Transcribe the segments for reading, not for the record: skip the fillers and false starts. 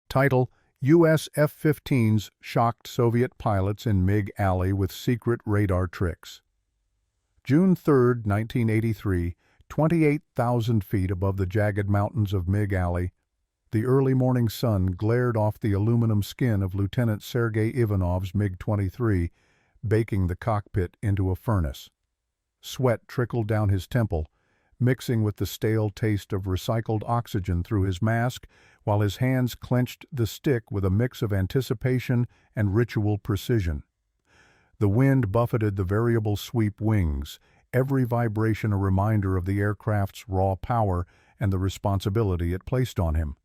Title: U.S. F-15s shocked Soviet pilots in MiG Alley with secret radar tricks. June 3, 1983, 28,000 feet above the jagged mountains of MiG Alley, the early morning sun glared off the aluminum skin of Lieutenant Sergei Ivanov's MiG-23, baking the cockpit into a furnace. Sweat trickled down his temple, mixing with the stale taste of recycled oxygen through his mask, while his hands clenched the stick with a mix of anticipation and ritual precision. The wind buffeted the variable sweep wings, every vibration a reminder of the aircraft's raw power and the responsibility it placed on him.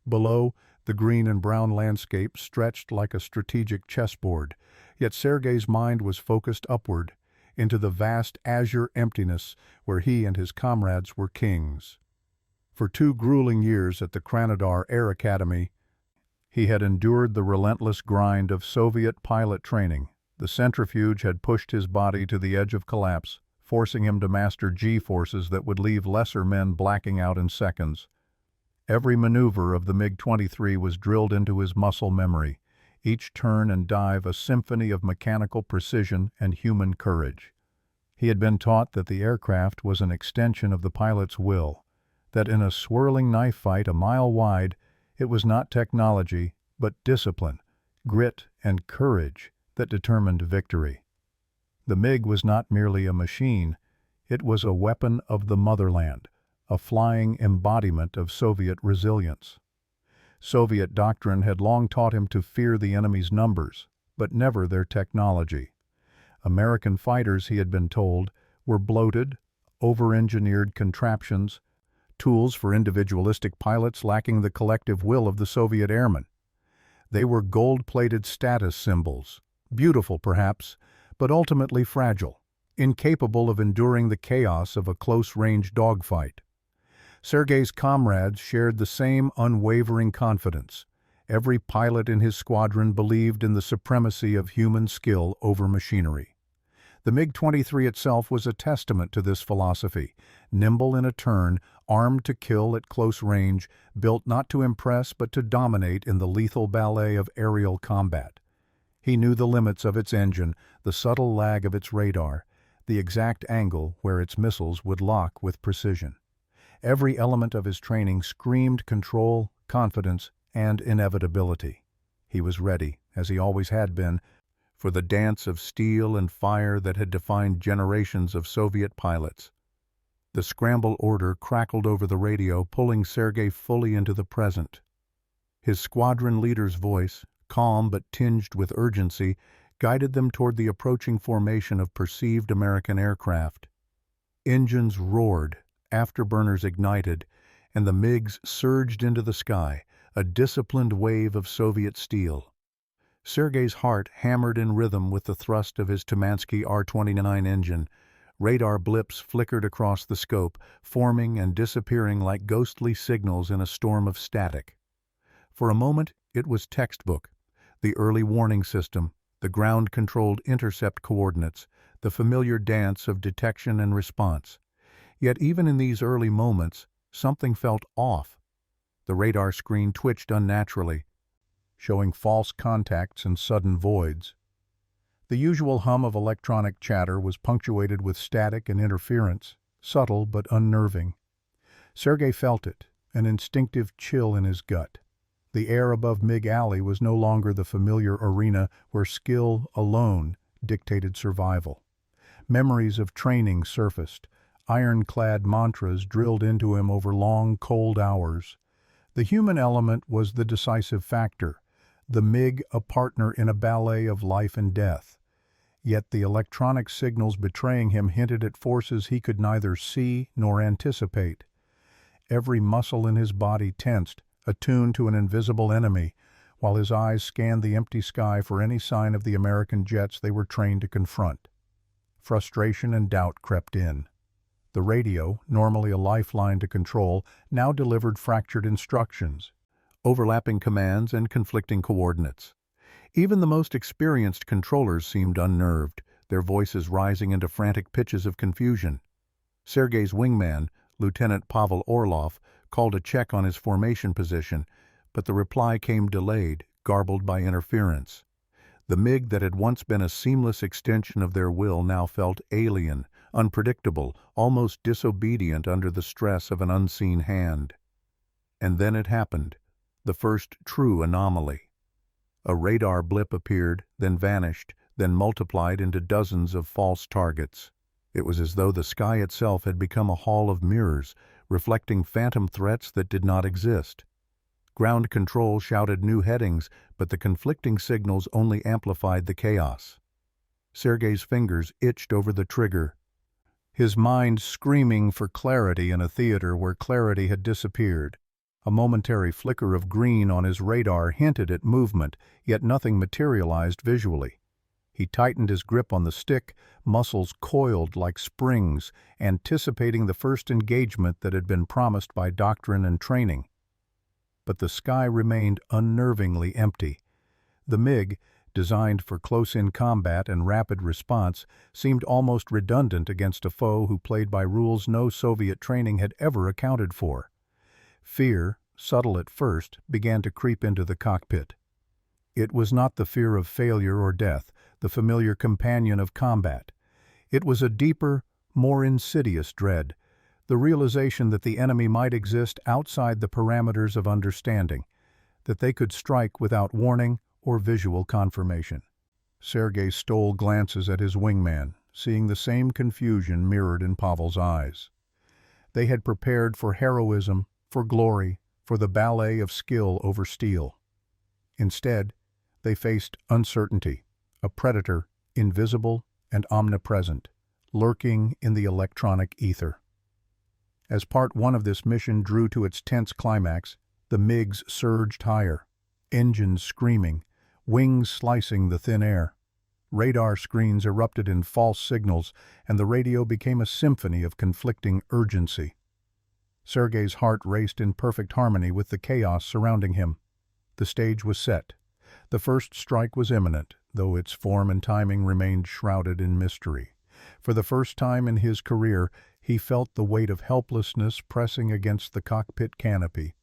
Below, the green and brown landscape stretched like a strategic chessboard, yet Sergei's mind was focused upward, into the vast azure emptiness where he and his comrades were kings. For 2 grueling years at the Krasnodar Air Academy, he had endured the relentless grind of Soviet pilot training. The centrifuge had pushed his body to the edge of collapse, forcing him to master G-forces that would leave lesser men blacking out in seconds. Every maneuver of the MiG-23 was drilled into his muscle memory, each turn and dive a symphony of mechanical precision and human courage. He had been taught that the aircraft was an extension of the pilot's will, that in a swirling knife fight a mile wide, it was not technology, but discipline, grit, and courage that determined victory. The MiG was not merely a machine, it was a weapon of the motherland, a flying embodiment of Soviet resilience. Soviet doctrine had long taught him to fear the enemy's numbers, but never their technology. American fighters, he had been told, were bloated, over-engineered contraptions, tools for individualistic pilots lacking the collective will of the Soviet airmen. They were gold-plated status symbols, beautiful perhaps, but ultimately fragile, incapable of enduring the chaos of a close-range dogfight. Sergei's comrades shared the same unwavering confidence. Every pilot in his squadron believed in the supremacy of human skill over machinery. The MiG-23 itself was a testament to this philosophy, nimble in a turn, armed to kill at close range, built not to impress but to dominate in the lethal ballet of aerial combat. He knew the limits of its engine, the subtle lag of its radar, the exact angle where its missiles would lock with precision. Every element of his training screamed control, confidence, and inevitability. He was ready, as he always had been, for the dance of steel and fire that had defined generations of Soviet pilots. The scramble order crackled over the radio, pulling Sergei fully into the present. His squadron leader's voice, calm but tinged with urgency, guided them toward the approaching formation of perceived American aircraft. Engines roared, afterburners ignited, and the MiGs surged into the sky, a disciplined wave of Soviet steel. Sergei's heart hammered in rhythm with the thrust of his Tumansky R-29 engine. Radar blips flickered across the scope, forming and disappearing like ghostly signals in a storm of static. For a moment, it was textbook. The early warning system, the ground-controlled intercept coordinates, the familiar dance of detection and response. Yet even in these early moments, something felt off. The radar screen twitched unnaturally, showing false contacts and sudden voids. The usual hum of electronic chatter was punctuated with static and interference, subtle but unnerving. Sergei felt it, an instinctive chill in his gut. The air above MiG Alley was no longer the familiar arena where skill alone dictated survival. Memories of training surfaced, ironclad mantras drilled into him over long, cold hours. The human element was the decisive factor, the MiG a partner in a ballet of life and death. Yet the electronic signals betraying him hinted at forces he could neither see nor anticipate. Every muscle in his body tensed, attuned to an invisible enemy, while his eyes scanned the empty sky for any sign of the American jets they were trained to confront. Frustration and doubt crept in. The radio, normally a lifeline to control, now delivered fractured instructions, overlapping commands and conflicting coordinates. Even the most experienced controllers seemed unnerved, their voices rising into frantic pitches of confusion. Sergei's wingman, Lieutenant Pavel Orlov, called a check on his formation position, But the reply came delayed, garbled by interference. The MiG that had once been a seamless extension of their will now felt alien, unpredictable, almost disobedient under the stress of an unseen hand. And then it happened, the first true anomaly. A radar blip appeared, then vanished, then multiplied into dozens of false targets. It was as though the sky itself had become a hall of mirrors, reflecting phantom threats that did not exist. Ground control shouted new headings, but the conflicting signals only amplified the chaos. Sergei's fingers itched over the trigger, his mind screaming for clarity in a theater where clarity had disappeared. A momentary flicker of green on his radar hinted at movement, yet nothing materialized visually. He tightened his grip on the stick, muscles coiled like springs, anticipating the first engagement that had been promised by doctrine and training. But the sky remained unnervingly empty. The MiG, designed for close-in combat and rapid response, seemed almost redundant against a foe who played by rules no Soviet training had ever accounted for. Fear, subtle at first, began to creep into the cockpit. It was not the fear of failure or death, the familiar companion of combat. It was a deeper, more insidious dread, the realization that the enemy might exist outside the parameters of understanding, that they could strike without warning or visual confirmation. Sergei stole glances at his wingman, seeing the same confusion mirrored in Pavel's eyes. They had prepared for heroism, for glory, for the ballet of skill over steel. Instead, they faced uncertainty, a predator, invisible and omnipresent, lurking in the electronic ether. As Part 1 of this mission drew to its tense climax, the MiGs surged higher, engines screaming, wings slicing the thin air. Radar screens erupted in false signals, and the radio became a symphony of conflicting urgency. Sergei's heart raced in perfect harmony with the chaos surrounding him. The stage was set. The first strike was imminent, though its form and timing remained shrouded in mystery. For the first time in his career, he felt the weight of helplessness pressing against the cockpit canopy,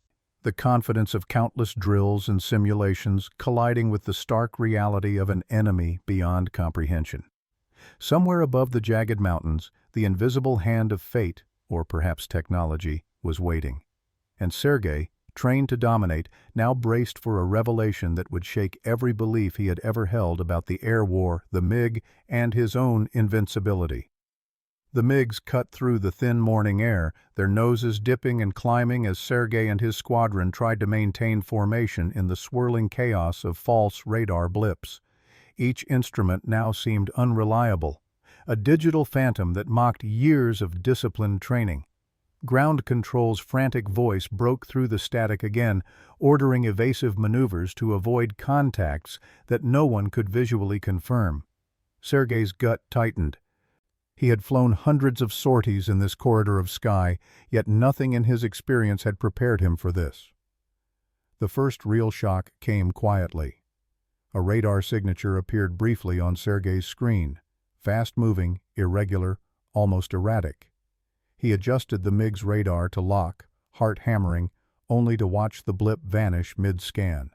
the confidence of countless drills and simulations colliding with the stark reality of an enemy beyond comprehension. Somewhere above the jagged mountains, the invisible hand of fate, or perhaps technology, was waiting. And Sergei, trained to dominate, now braced for a revelation that would shake every belief he had ever held about the air war, the MiG, and his own invincibility. The MiGs cut through the thin morning air, their noses dipping and climbing as Sergei and his squadron tried to maintain formation in the swirling chaos of false radar blips. Each instrument now seemed unreliable, a digital phantom that mocked years of disciplined training. Ground control's frantic voice broke through the static again, ordering evasive maneuvers to avoid contacts that no one could visually confirm. Sergei's gut tightened. He had flown hundreds of sorties in this corridor of sky, yet nothing in his experience had prepared him for this. The first real shock came quietly. A radar signature appeared briefly on Sergei's screen, fast-moving, irregular, almost erratic. He adjusted the MiG's radar to lock, heart hammering, only to watch the blip vanish mid-scan.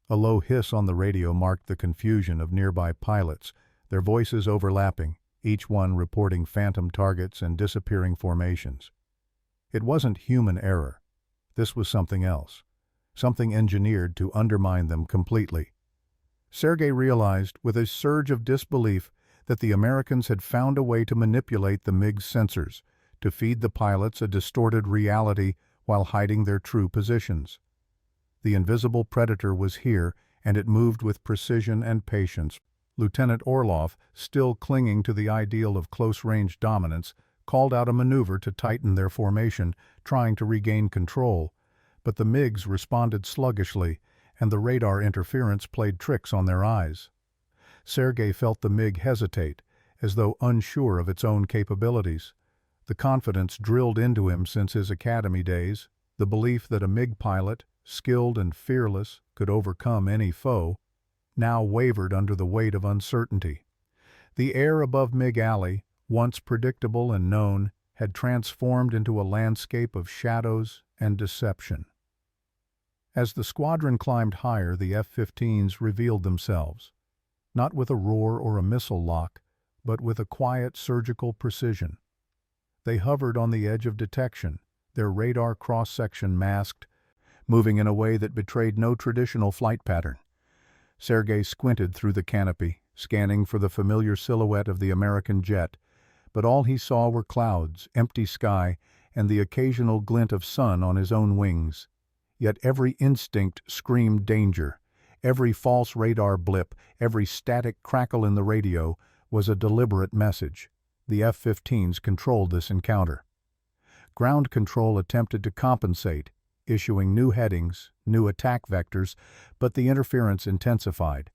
A low hiss on the radio marked the confusion of nearby pilots, their voices overlapping, each one reporting phantom targets and disappearing formations. It wasn't human error. This was something else, something engineered to undermine them completely. Sergei realized, with a surge of disbelief, that the Americans had found a way to manipulate the MiG's sensors, to feed the pilots a distorted reality while hiding their true positions. The invisible predator was here, and it moved with precision and patience. Lieutenant Orlov, still clinging to the ideal of close-range dominance, called out a maneuver to tighten their formation, trying to regain control. But the MiGs responded sluggishly, and the radar interference played tricks on their eyes. Sergei felt the MiG hesitate, as though unsure of its own capabilities. The confidence drilled into him since his academy days, the belief that a MiG pilot, skilled and fearless, could overcome any foe, now wavered under the weight of uncertainty. The air above MiG Alley, once predictable and known, had transformed into a landscape of shadows and deception. As the squadron climbed higher, the F-15s revealed themselves, not with a roar or a missile lock, but with a quiet surgical precision. They hovered on the edge of detection, their radar cross-section masked, moving in a way that betrayed no traditional flight pattern. Sergei squinted through the canopy, scanning for the familiar silhouette of the American jet, but all he saw were clouds, empty sky, and the occasional glint of sun on his own wings. Yet every instinct screamed danger. Every false radar blip, every static crackle in the radio was a deliberate message. The F-15s controlled this encounter. Ground control attempted to compensate, issuing new headings, new attack vectors, but the interference intensified.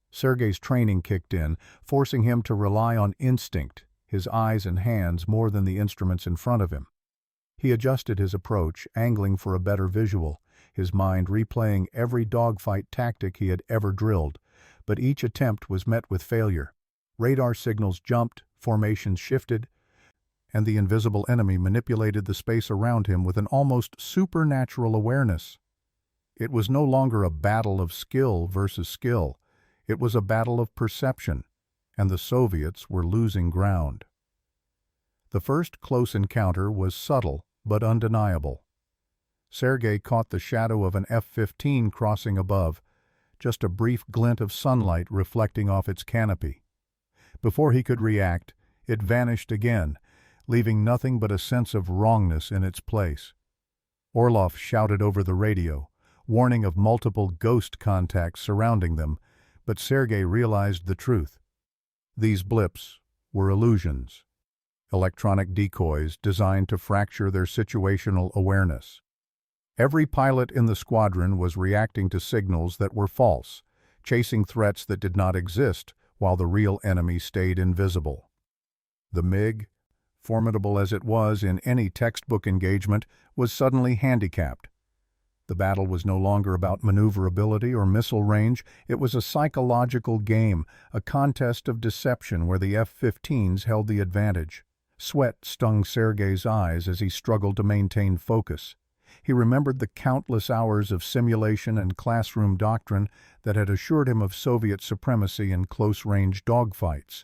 Sergei's training kicked in, forcing him to rely on instinct, his eyes and hands more than the instruments in front of him. He adjusted his approach, angling for a better visual, his mind replaying every dogfight tactic he had ever drilled, but each attempt was met with failure. Radar signals jumped, formations shifted, and the invisible enemy manipulated the space around him with an almost supernatural awareness. It was no longer a battle of skill versus skill. It was a battle of perception, and the Soviets were losing ground. The first close encounter was subtle but undeniable. Sergei caught the shadow of an F-15 crossing above, just a brief glint of sunlight reflecting off its canopy. Before he could react, it vanished again, leaving nothing but a sense of wrongness in its place. Orlov shouted over the radio, warning of multiple ghost contacts surrounding them, but Sergei realized the truth. These blips were illusions, electronic decoys designed to fracture their situational awareness. Every pilot in the squadron was reacting to signals that were false, chasing threats that did not exist while the real enemy stayed invisible. The MiG, formidable as it was in any textbook engagement, was suddenly handicapped. The battle was no longer about maneuverability or missile range. It was a psychological game, a contest of deception where the F-15s held the advantage. Sweat stung Sergei's eyes as he struggled to maintain focus. He remembered the countless hours of simulation and classroom doctrine that had assured him of Soviet supremacy in close-range dogfights.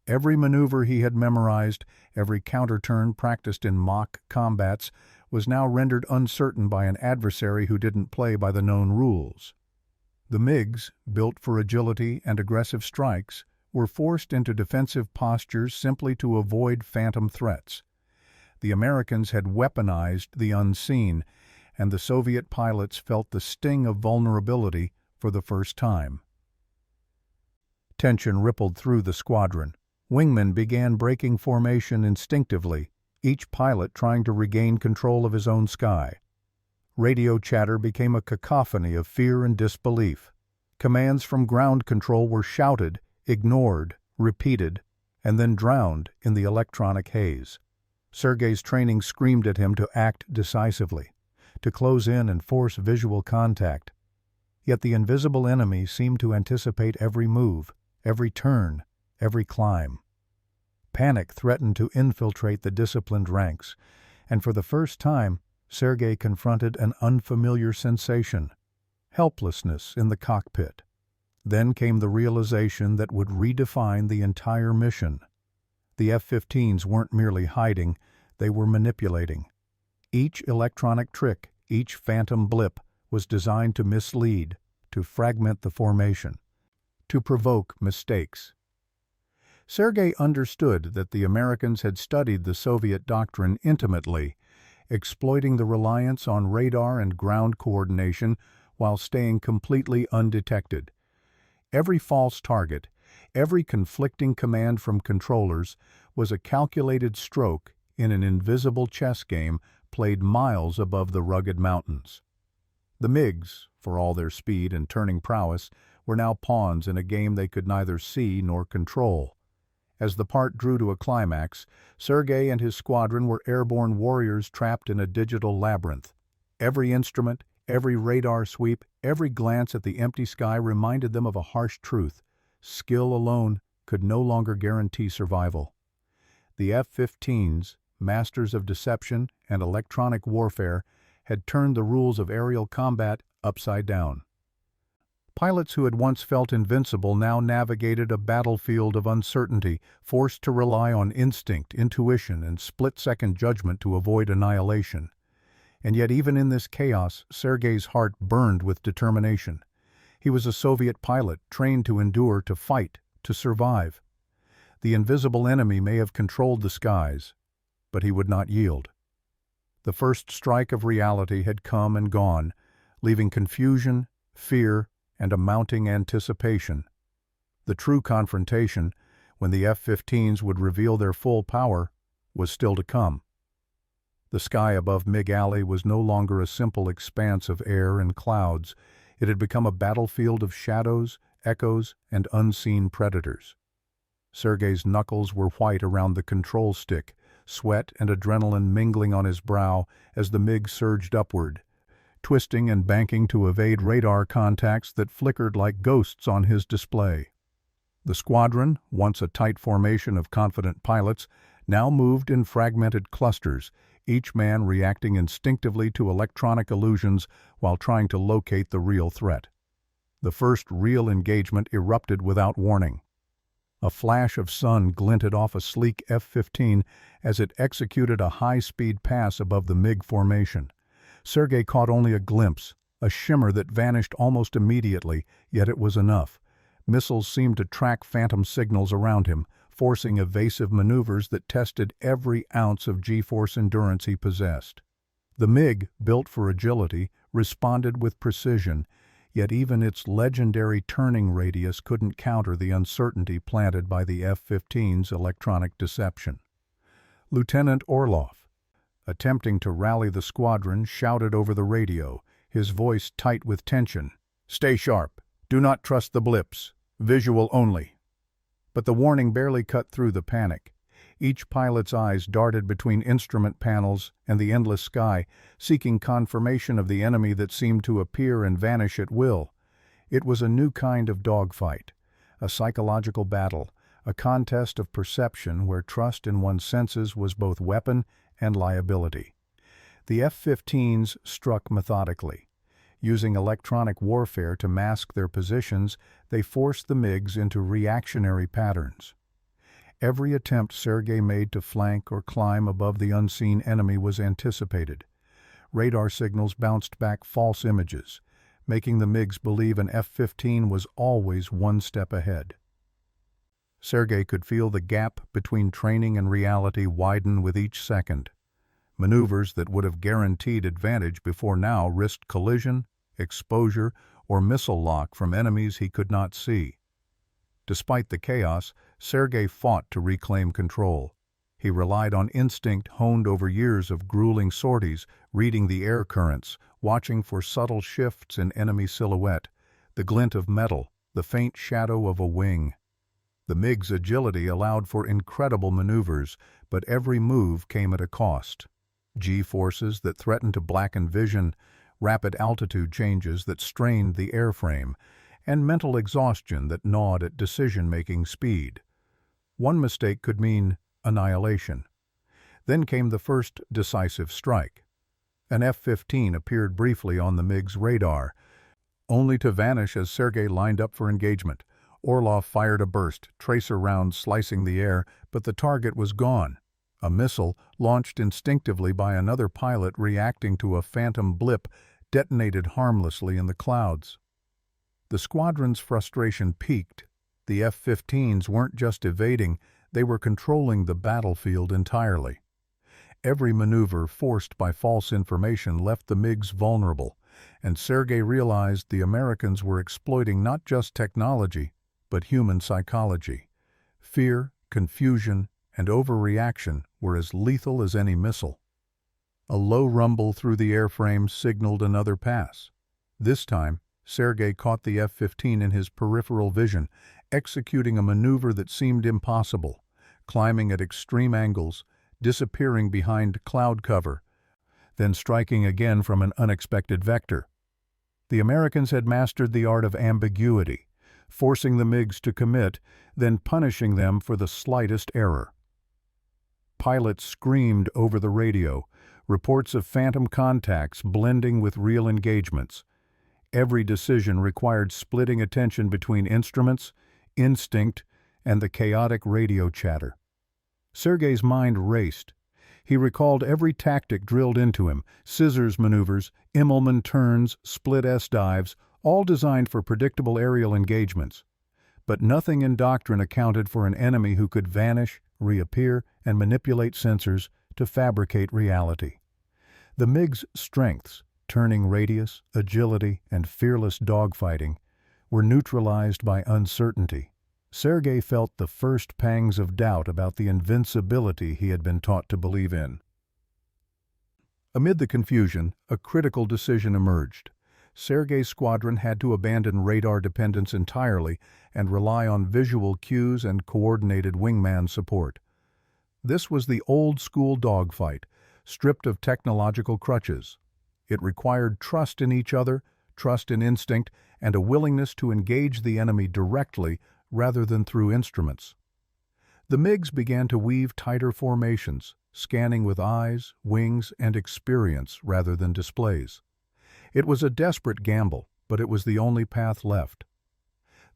Every maneuver he had memorized, every counter-turn practiced in mock combats, was now rendered uncertain by an adversary who didn't play by the known rules. The MiGs, built for agility and aggressive strikes, were forced into defensive postures simply to avoid phantom threats. The Americans had weaponized the unseen, and the Soviet pilots felt the sting of vulnerability for the first time. Tension rippled through the squadron. Wingmen began breaking formation instinctively, each pilot trying to regain control of his own sky. Radio chatter became a cacophony of fear and disbelief. Commands from ground control were shouted, ignored, repeated, and then drowned in the electronic haze. Sergei's training screamed at him to act decisively, to close in and force visual contact. Yet the invisible enemy seemed to anticipate every move, every turn, every climb. Panic threatened to infiltrate the disciplined ranks, and for the first time, Sergei confronted an unfamiliar sensation: helplessness in the cockpit. Then came the realization that would redefine the entire mission. The F-15s weren't merely hiding, they were manipulating. Each electronic trick, each phantom blip, was designed to mislead, to fragment the formation, to provoke mistakes. Sergei understood that the Americans had studied the Soviet doctrine intimately, exploiting the reliance on radar and ground coordination while staying completely undetected. Every false target, every conflicting command from controllers was a calculated stroke in an invisible chess game played miles above the rugged mountains. The MiGs, for all their speed and turning prowess, were now pawns in a game they could neither see nor control. As the part drew to a climax, Sergei and his squadron were airborne warriors trapped in a digital labyrinth. Every instrument, every radar sweep, every glance at the empty sky reminded them of a harsh truth: skill alone could no longer guarantee survival. The F-15s, masters of deception and electronic warfare, had turned the rules of aerial combat upside down. Pilots who had once felt invincible now navigated a battlefield of uncertainty, forced to rely on instinct, intuition, and split-second judgment to avoid annihilation. And yet even in this chaos, Sergei's heart burned with determination. He was a Soviet pilot, trained to endure, to fight, to survive. The invisible enemy may have controlled the skies, but he would not yield. The first strike of reality had come and gone, leaving confusion, fear, and a mounting anticipation. The true confrontation, when the F-15s would reveal their full power, was still to come. The sky above MiG Alley was no longer a simple expanse of air and clouds. It had become a battlefield of shadows, echoes, and unseen predators. Sergei's knuckles were white around the control stick, sweat and adrenaline mingling on his brow as the MiG surged upward, twisting and banking to evade radar contacts that flickered like ghosts on his display. The squadron, once a tight formation of confident pilots, now moved in fragmented clusters, each man reacting instinctively to electronic illusions while trying to locate the real threat. The first real engagement erupted without warning. A flash of sun glinted off a sleek F-15 as it executed a high-speed pass above the MiG formation. Sergei caught only a glimpse, a shimmer that vanished almost immediately, yet it was enough. Missiles seemed to track phantom signals around him, forcing evasive maneuvers that tested every ounce of G-force endurance he possessed. The MiG, built for agility, responded with precision, yet even its legendary turning radius couldn't counter the uncertainty planted by the F-15's electronic deception. Lieutenant Orlov, attempting to rally the squadron, shouted over the radio, his voice tight with tension. "Stay sharp. Do not trust the blips. Visual only." But the warning barely cut through the panic. Each pilot's eyes darted between instrument panels and the endless sky, seeking confirmation of the enemy that seemed to appear and vanish at will. It was a new kind of dogfight, a psychological battle, a contest of perception where trust in one's senses was both weapon and liability. The F-15s struck methodically. Using electronic warfare to mask their positions, they forced the MiGs into reactionary patterns. Every attempt Sergei made to flank or climb above the unseen enemy was anticipated. Radar signals bounced back false images, making the MiGs believe an F-15 was always one step ahead. Sergei could feel the gap between training and reality widen with each second. Maneuvers that would have guaranteed advantage before now risked collision, exposure, or missile lock from enemies he could not see. Despite the chaos, Sergei fought to reclaim control. He relied on instinct honed over years of grueling sorties, reading the air currents, watching for subtle shifts in enemy silhouette, the glint of metal, the faint shadow of a wing. The MiG's agility allowed for incredible maneuvers, but every move came at a cost. G-forces that threatened to blacken vision, rapid altitude changes that strained the airframe, and mental exhaustion that gnawed at decision-making speed. One mistake could mean annihilation. Then came the first decisive strike. An F-15 appeared briefly on the MiG's radar, only to vanish as Sergei lined up for engagement. Orlov fired a burst, tracer rounds slicing the air, but the target was gone. A missile, launched instinctively by another pilot reacting to a phantom blip, detonated harmlessly in the clouds. The squadron's frustration peaked. The F-15s weren't just evading, they were controlling the battlefield entirely. Every maneuver forced by false information left the MiGs vulnerable, and Sergei realized the Americans were exploiting not just technology, but human psychology. Fear, confusion, and overreaction were as lethal as any missile. A low rumble through the airframe signaled another pass. This time, Sergei caught the F-15 in his peripheral vision, executing a maneuver that seemed impossible, climbing at extreme angles, disappearing behind cloud cover, then striking again from an unexpected vector. The Americans had mastered the art of ambiguity, forcing the MiGs to commit, then punishing them for the slightest error. Pilots screamed over the radio, reports of phantom contacts blending with real engagements. Every decision required splitting attention between instruments, instinct, and the chaotic radio chatter. Sergei's mind raced. He recalled every tactic drilled into him: scissors maneuvers, Immelman turns, split S-dives, all designed for predictable aerial engagements. But nothing in doctrine accounted for an enemy who could vanish, reappear, and manipulate sensors to fabricate reality. The MiG's strengths, turning radius, agility, and fearless dogfighting, were neutralized by uncertainty. Sergei felt the first pangs of doubt about the invincibility he had been taught to believe in. Amid the confusion, a critical decision emerged. Sergei's squadron had to abandon radar dependence entirely and rely on visual cues and coordinated wingman support. This was the old-school dogfight, stripped of technological crutches. It required trust in each other, trust in instinct, and a willingness to engage the enemy directly rather than through instruments. The MiGs began to weave tighter formations, scanning with eyes, wings, and experience rather than displays. It was a desperate gamble, but it was the only path left.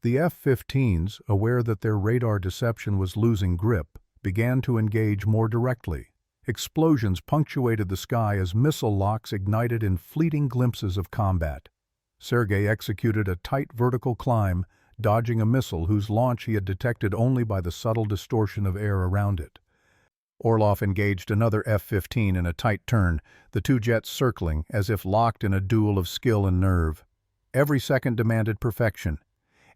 The F-15s, aware that their radar deception was losing grip, began to engage more directly. Explosions punctuated the sky as missile locks ignited in fleeting glimpses of combat. Sergei executed a tight vertical climb, dodging a missile whose launch he had detected only by the subtle distortion of air around it. Orlov engaged another F-15 in a tight turn, the two jets circling as if locked in a duel of skill and nerve. Every second demanded perfection.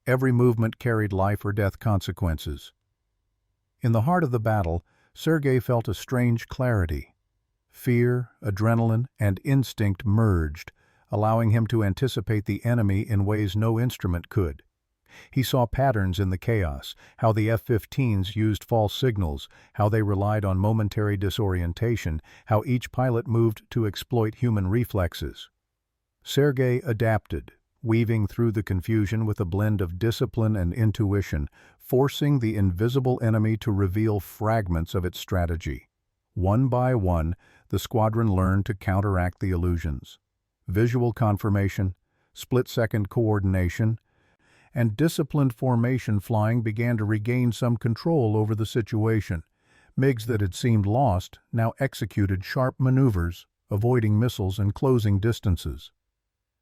Every movement carried life or death consequences. In the heart of the battle, Sergei felt a strange clarity. Fear, adrenaline, and instinct merged, allowing him to anticipate the enemy in ways no instrument could. He saw patterns in the chaos, how the F-15s used false signals, how they relied on momentary disorientation, how each pilot moved to exploit human reflexes. Sergei adapted, weaving through the confusion with a blend of discipline and intuition, forcing the invisible enemy to reveal fragments of its strategy. One by one, the squadron learned to counteract the illusions. Visual confirmation, split-second coordination, and disciplined formation flying began to regain some control over the situation. MiGs that had seemed lost now executed sharp maneuvers, avoiding missiles and closing distances.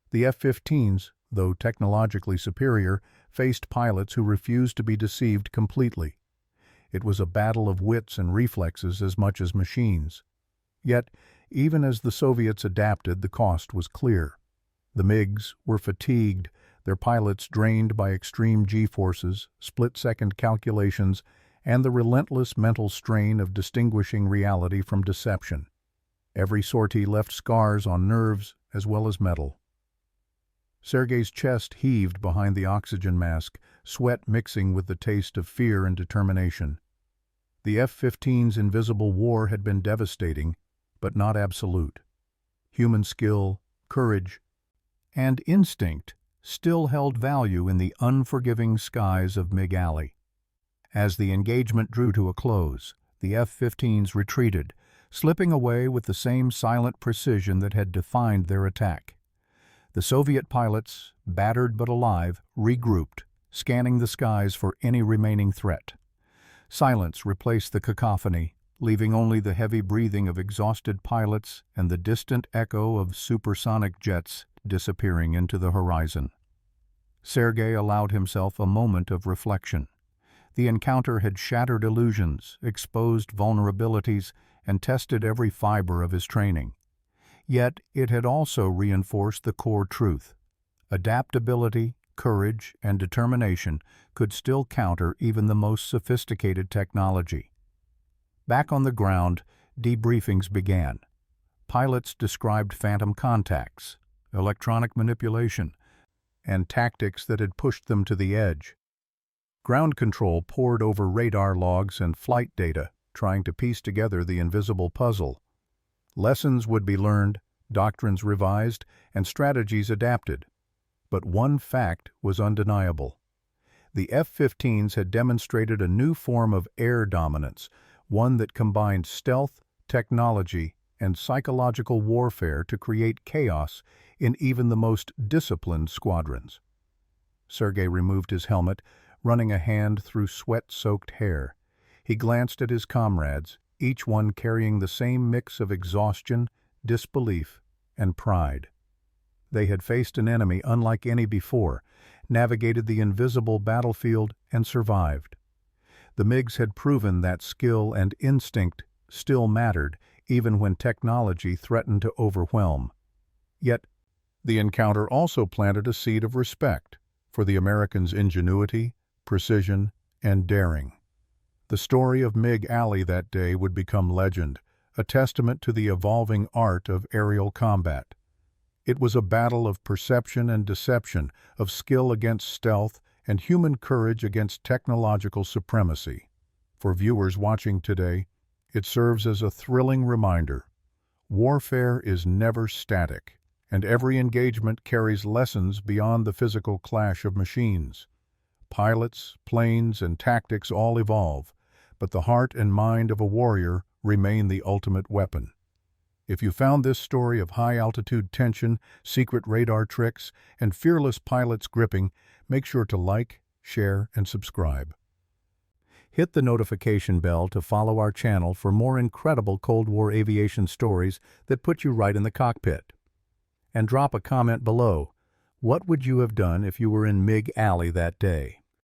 The F-15s, though technologically superior, faced pilots who refused to be deceived completely. It was a battle of wits and reflexes as much as machines. Yet, even as the Soviets adapted, the cost was clear. The MiGs were fatigued, their pilots drained by extreme G-forces, split-second calculations, and the relentless mental strain of distinguishing reality from deception. Every sortie left scars on nerves as well as metal. Sergei's chest heaved behind the oxygen mask, sweat mixing with the taste of fear and determination. The F-15's invisible war had been devastating, but not absolute. Human skill, courage, and instinct still held value in the unforgiving skies of MiG Alley. As the engagement drew to a close, the F-15s retreated, slipping away with the same silent precision that had defined their attack. The Soviet pilots, battered but alive, regrouped, scanning the skies for any remaining threat. Silence replaced the cacophony, leaving only the heavy breathing of exhausted pilots and the distant echo of supersonic jets disappearing into the horizon. Sergei allowed himself a moment of reflection. The encounter had shattered illusions, exposed vulnerabilities, and tested every fiber of his training. Yet it had also reinforced the core truth. Adaptability, courage, and determination could still counter even the most sophisticated technology. Back on the ground, debriefings began. Pilots described phantom contacts, electronic manipulation, and tactics that had pushed them to the edge. Ground control pored over radar logs and flight data, trying to piece together the invisible puzzle. Lessons would be learned, doctrines revised, and strategies adapted. But one fact was undeniable. The F-15s had demonstrated a new form of air dominance, one that combined stealth, technology, and psychological warfare to create chaos in even the most disciplined squadrons. Sergei removed his helmet, running a hand through sweat-soaked hair. He glanced at his comrades, each one carrying the same mix of exhaustion, disbelief, and pride. They had faced an enemy unlike any before, navigated the invisible battlefield, and survived. The MiGs had proven that skill and instinct still mattered, even when technology threatened to overwhelm. Yet, the encounter also planted a seed of respect for the Americans' ingenuity, precision, and daring. The story of MiG Alley that day would become legend, a testament to the evolving art of aerial combat. It was a battle of perception and deception, of skill against stealth, and human courage against technological supremacy. For viewers watching today, it serves as a thrilling reminder. Warfare is never static, and every engagement carries lessons beyond the physical clash of machines. Pilots, planes, and tactics all evolve, but the heart and mind of a warrior remain the ultimate weapon. If you found this story of high-altitude tension, secret radar tricks, and fearless pilots gripping, make sure to like, share, and subscribe. Hit the notification bell to follow our channel for more incredible Cold War aviation stories that put you right in the cockpit. And drop a comment below. What would you have done if you were in MiG Alley that day?